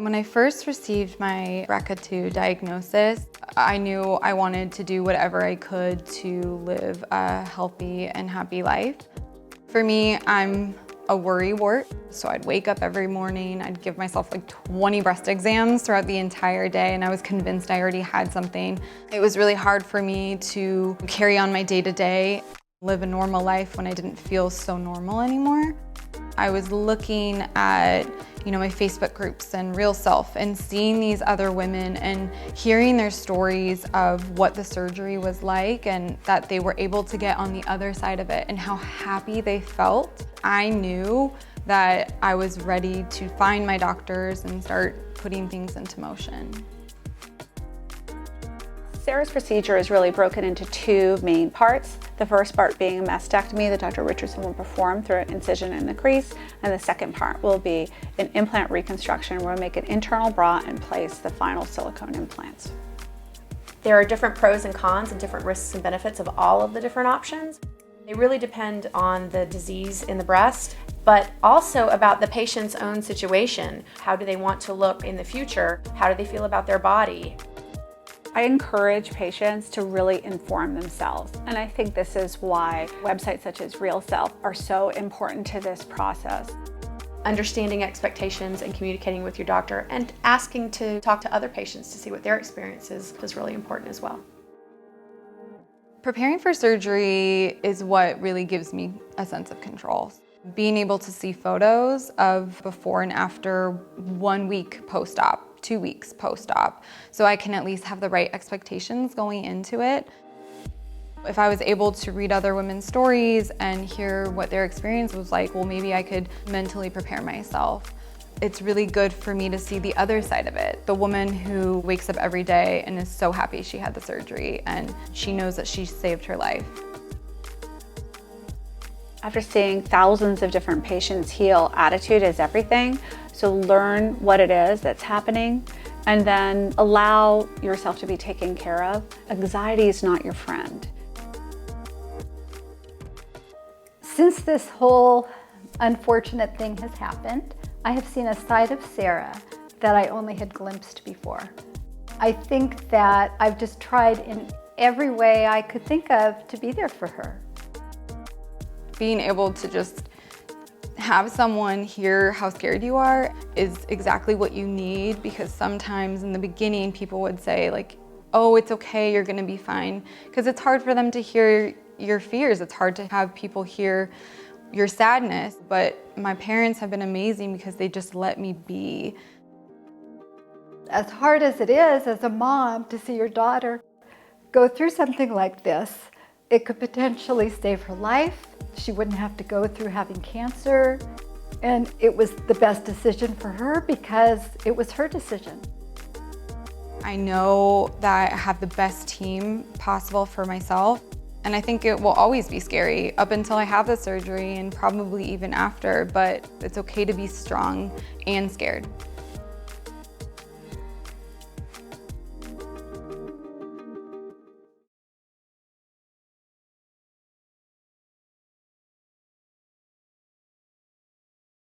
When I first received my BRCA2 diagnosis, I knew I wanted to do whatever I could to live a healthy and happy life. For me, I'm a worrywart, so I'd wake up every morning, I'd give myself like 20 breast exams throughout the entire day, and I was convinced I already had something. It was really hard for me to carry on my day-to-day, live a normal life when I didn't feel so normal anymore. I was looking at my Facebook groups and Real Self and seeing these other women and hearing their stories of what the surgery was like and that they were able to get on the other side of it and how happy they felt. I knew that I was ready to find my doctors and start putting things into motion. Sarah's procedure is really broken into two main parts. The first part being a mastectomy that Dr. Richardson will perform through an incision in the crease, and the second part will be an implant reconstruction where we'll make an internal bra and place the final silicone implants. There are different pros and cons and different risks and benefits of all of the different options. They really depend on the disease in the breast, but also about the patient's own situation. How do they want to look in the future? How do they feel about their body? I encourage patients to really inform themselves, and I think this is why websites such as Real Self are so important to this process. Understanding expectations and communicating with your doctor and asking to talk to other patients to see what their experience is really important as well. Preparing for surgery is what really gives me a sense of control. Being able to see photos of before and after 1 week post-op, 2 weeks post-op, so I can at least have the right expectations going into it. If I was able to read other women's stories and hear what their experience was like, well, maybe I could mentally prepare myself. It's really good for me to see the other side of it. The woman who wakes up every day and is so happy she had the surgery and she knows that she saved her life. After seeing thousands of different patients heal, attitude is everything. So learn what it is that's happening and then allow yourself to be taken care of. Anxiety is not your friend. Since this whole unfortunate thing has happened, I have seen a side of Sarah that I only had glimpsed before. I think that I've just tried in every way I could think of to be there for her. Being able to just have someone hear how scared you are is exactly what you need, because sometimes in the beginning people would say like, oh, it's okay, you're gonna be fine. Because it's hard for them to hear your fears. It's hard to have people hear your sadness. But my parents have been amazing because they just let me be. As hard as it is as a mom to see your daughter go through something like this, it could potentially save her life. She wouldn't have to go through having cancer. And it was the best decision for her because it was her decision. I know that I have the best team possible for myself. And I think it will always be scary up until I have the surgery and probably even after, but it's okay to be strong and scared.